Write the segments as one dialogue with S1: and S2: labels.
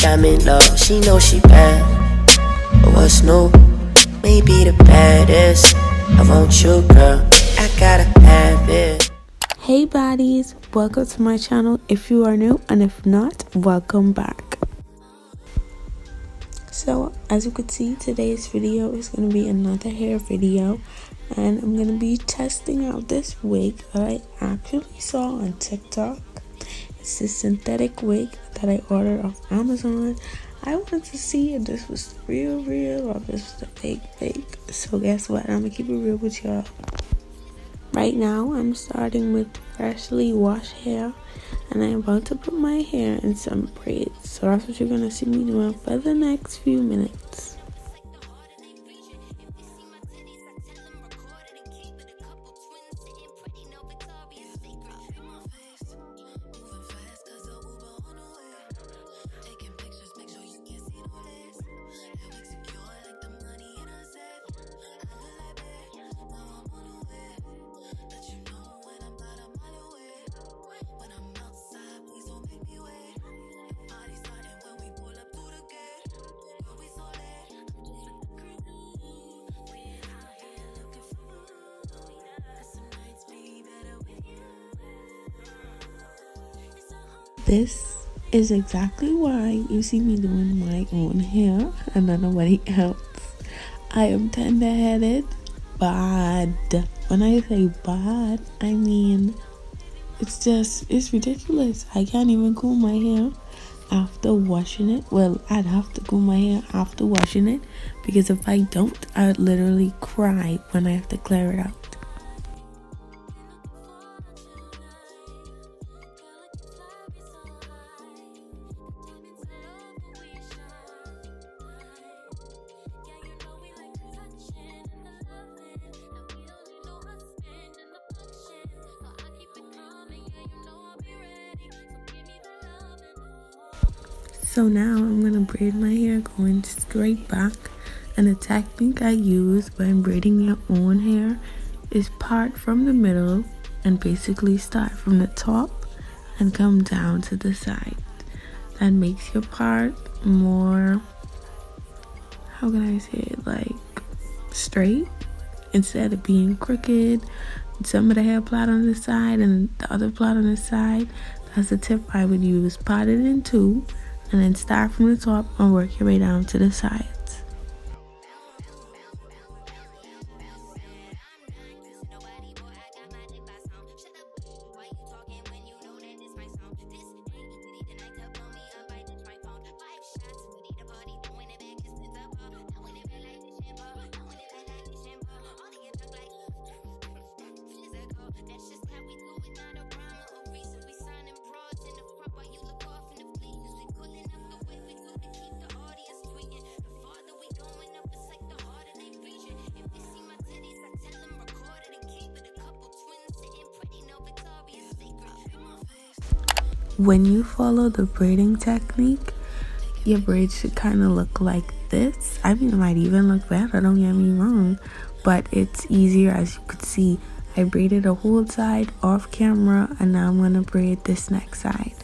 S1: I'm in love, she knows she bad. But what's new? Maybe the baddest. I want you, girl, I gotta have it.
S2: Hey baddies, welcome to my channel if you are new, and if not, welcome back. So as you can see, today's video is going to be another hair video, and I'm going to be testing out this wig that I actually saw on TikTok. It's this synthetic wig that I ordered off Amazon. I wanted to see if this was real or if this was a fake. So guess what, I'm gonna keep it real with y'all. Right now I'm starting with freshly washed hair, and I'm about to put my hair in some braids. So that's what you're gonna see me doing for the next few minutes. This is exactly why you see me doing my own hair and not nobody else. I am tender-headed, bad. When I say bad, I mean it's ridiculous. I can't even comb my hair after washing it. Well, I'd have to comb my hair after washing it, because if I don't, I would literally cry when I have to clear it out. So now I'm gonna braid my hair going straight back, and the technique I use when braiding your own hair is part from the middle and basically start from the top and come down to the side. That makes your part more, how can I say it, like straight instead of being crooked. Some of the hair plait on the side and the other plait on the side. That's the tip I would use. Part it in two and then start from the top and work your way down to the sides. When you follow the braiding technique, your braids should kind of look like this. I mean, it might even look better, don't get me wrong, but it's easier. As you could see, I braided a whole side off camera, and now I'm gonna braid this next side.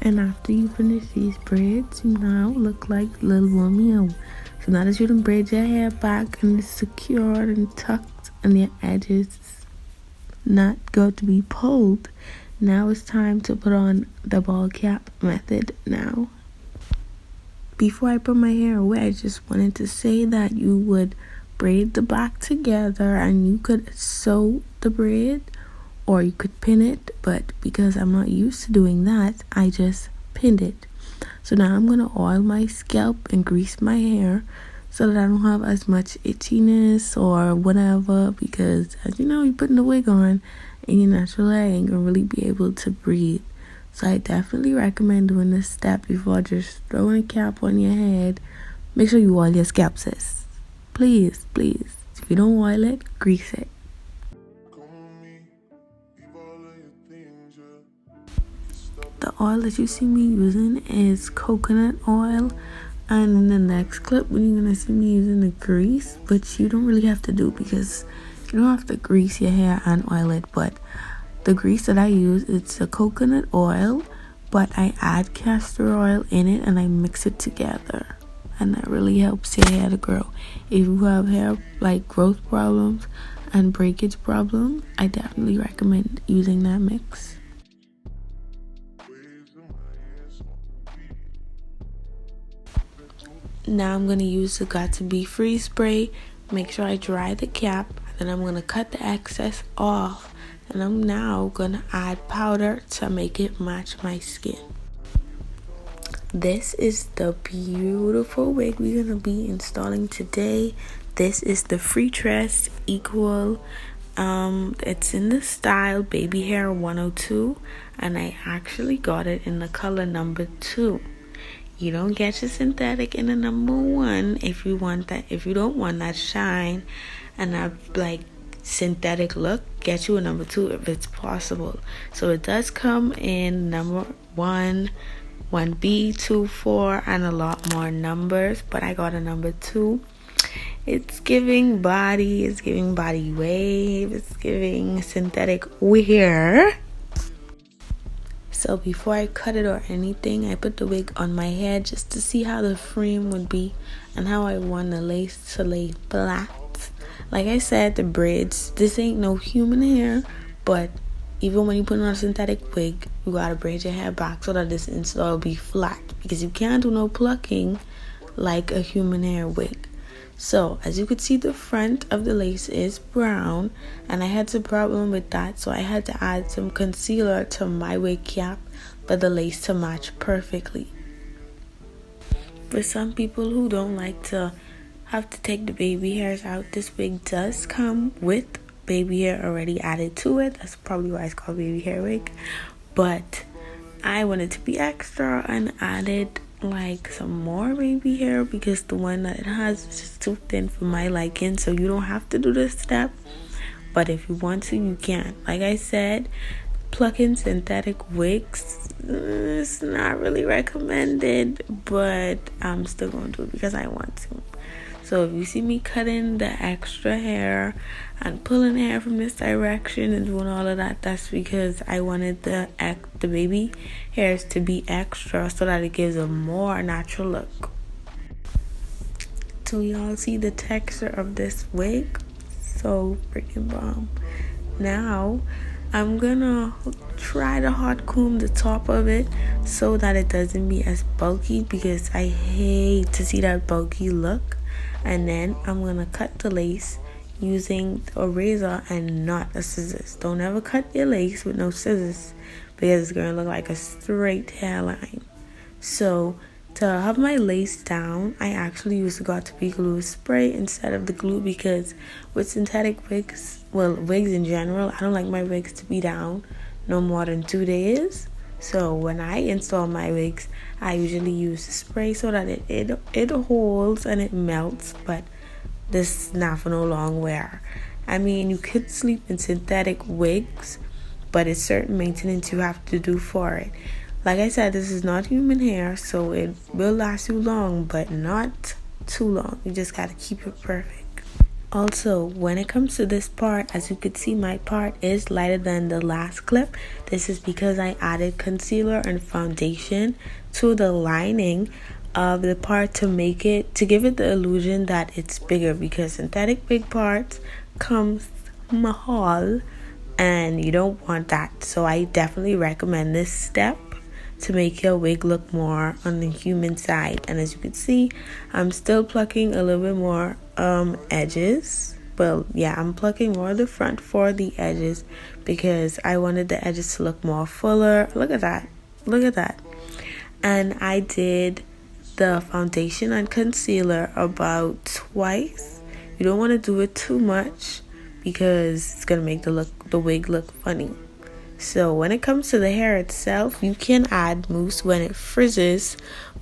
S2: And after you finish these braids, you now look like little Romeo. So now that you done braid your hair back and it's secured and tucked and your edges not going to be pulled, now it's time to put on the ball cap method now. Before I put my hair away, I just wanted to say that you would braid the back together and you could sew the braid or you could pin it, but because I'm not used to doing that, I just pinned it. So now I'm going to oil my scalp and grease my hair so that I don't have as much itchiness or whatever, because as you know, you're putting the wig on and your natural hair ain't going to really be able to breathe. So I definitely recommend doing this step before just throwing a cap on your head. Make sure you oil your scalp, sis. Please, please. If you don't oil it, grease it. The oil that you see me using is coconut oil. And in the next clip, when you're going to see me using the grease, which you don't really have to do because you don't have to grease your hair and oil it. But the grease that I use, it's a coconut oil, but I add castor oil in it and I mix it together. And that really helps your hair to grow. If you have hair like growth problems and breakage problems, I definitely recommend using that mix. Now I'm going to use the Got To Be Free spray. Make sure I dry the cap. Then I'm going to cut the excess off. And I'm now going to add powder to make it match my skin. This is the beautiful wig we're going to be installing today. This is the Free Tress Equal. It's in the style Baby Hair 102. And I actually got it in the color number 2. You don't get your synthetic in the number 1 if you want that. If you don't want that shine and that like synthetic look, get you a number 2 if it's possible. So it does come in number 1, 1B, 2, 4, and a lot more numbers, but I got a number 2. It's giving body, it's giving body wave, it's giving synthetic wear. So before I cut it or anything, I put the wig on my head just to see how the frame would be and how I want the lace to lay flat. Like I said, the braids, this ain't no human hair, but even when you put on a synthetic wig, you gotta braid your hair back so that this install will be flat, because you can't do no plucking like a human hair wig. So as you could see, the front of the lace is brown and I had some problem with that, so I had to add some concealer to my wig cap for the lace to match perfectly. For some people who don't like to have to take the baby hairs out, this wig does come with baby hair already added to it. That's probably why it's called baby hair wig. But I wanted to be extra and added like some more baby hair because the one that it has is just too thin for my liking. So you don't have to do this step, but if you want to, you can. Like I said, plucking synthetic wigs is not really recommended, but I'm still going to do it because I want to. So if you see me cutting the extra hair and pulling hair from this direction and doing all of that, that's because I wanted the baby hairs to be extra so that it gives a more natural look. So y'all see the texture of this wig? So freaking bomb. Now I'm gonna try to hot comb the top of it so that it doesn't be as bulky, because I hate to see that bulky look. And then I'm going to cut the lace using a razor and not a scissors. Don't ever cut your lace with no scissors because it's going to look like a straight hairline. So to have my lace down, I actually use the Got To Be glue spray instead of the glue, because with synthetic wigs, well, wigs in general, I don't like my wigs to be down no more than 2 days. So when I install my wigs, I usually use the spray so that it holds and it melts, but this is not for no long wear. I mean, you could sleep in synthetic wigs, but it's certain maintenance you have to do for it. Like I said, this is not human hair, so it will last you long, but not too long. You just gotta keep it perfect. Also, when it comes to this part, as you could see, my part is lighter than the last clip. This is because I added concealer and foundation to the lining of the part to give it the illusion that it's bigger, because synthetic wig parts comes mahal and you don't want that. So I definitely recommend this step to make your wig look more on the human side. And as you can see, I'm still plucking a little bit more edges. Well, yeah, I'm plucking more of the front for the edges because I wanted the edges to look more fuller. Look at that. Look at that. And I did the foundation and concealer about twice. You don't want to do it too much because it's going to make the wig look funny. So when it comes to the hair itself, you can add mousse when it frizzes,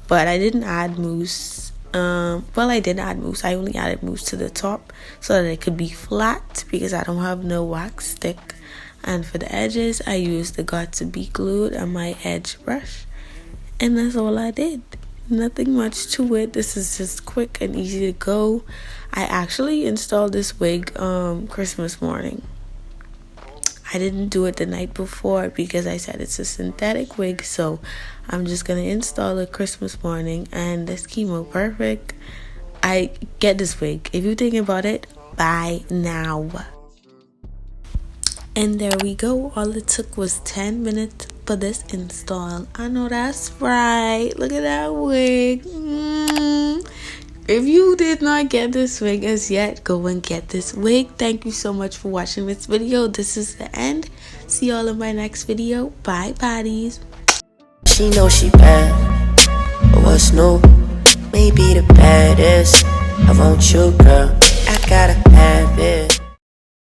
S2: but I didn't add mousse. Well, I did add mousse. I only added mousse to the top so that it could be flat because I don't have no wax stick. And for the edges, I used the Got To Be Glued and my edge brush. And that's all I did. Nothing much to it. This is just quick and easy to go. I actually installed this wig Christmas morning. I didn't do it the night before because I said it's a synthetic wig, so I'm just gonna install it Christmas morning, and this chemo perfect. I get this wig. If you're thinking about it, buy now. And there we go. All it took was 10 minutes for this install. I know that's right. Look at that wig. If you did not get this wig as yet, go and get this wig. Thank you so much for watching this video. This is the end. See y'all in my next video. Bye, baddies.
S1: She knows she bad, but what's new? Maybe the baddest. I want you, girl. I gotta have it.